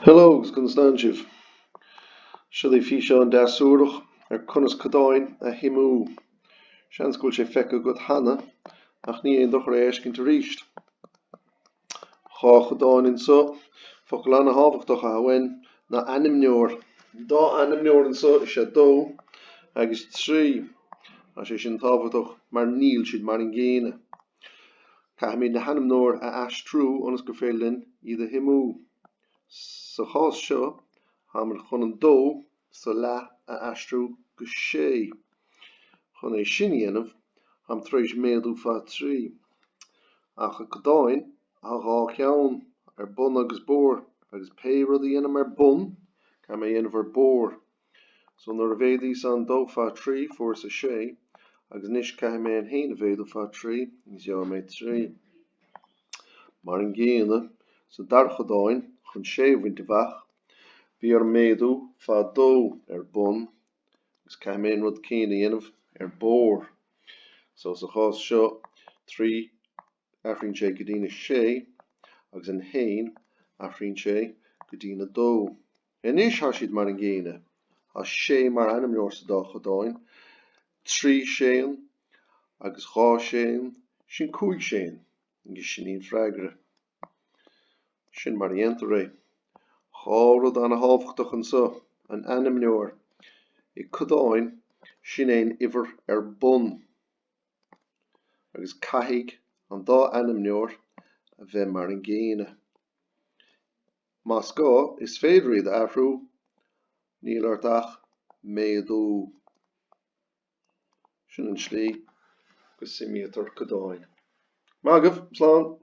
Hello, Constantiv. Shall I físeán dasúrach conas Codáin a hainmneoir. Sean school sé fecha good Hannah, ach ní ein doch réiscin to ríist. Chá Codáin in so, focail na hábhachtach a hain na hainmneoir. Dá hainmneoir in so is sé dó agus trí, a sé sin tábhachtach mar níl siad mar in géine. Ca mí na hainmneoir a astrú onas go félinn iad a hainmneoir. So chás seo, hamar chun an dó sa le a astrú go sé. Chun é sin dhéanamh ham tréis méadú fa trí. Ach a Codáin a gá ceann bun agus bór agus pe rud a dhéanam bun ca mé dhéanamh bór. So nuair a bhéadí san dó fa trí fuair sa sé agus níos ca mé an héin a bhéadú fa trí níos dearr mé trí. Mar an géine sa dar Codáin chun sé bhainte bheach bhí ar méadú fa dó bun agus ca mé rud céine dhéanamh bór. So sa chás seo trí afrinn sé go dtí sé agus an héin afrinn sé go dtí dó. Inis há siad mar an géine há sé mar hainmneoir sa dá Codáin, trí séan agus dhá séan sin cúig séan agus sin íon freagre. Sin mar dhéanta ré. Chá rud an a hábhachtach an so an hainmneoir I Codáin sin éon uimhir bun agus caithfidh an dá hainmneoir a bheith mar an géine. Más gá is féidir iad athrú níl ort ach méadú. Sin an slí go simiútar Codáin. Mágah, slán.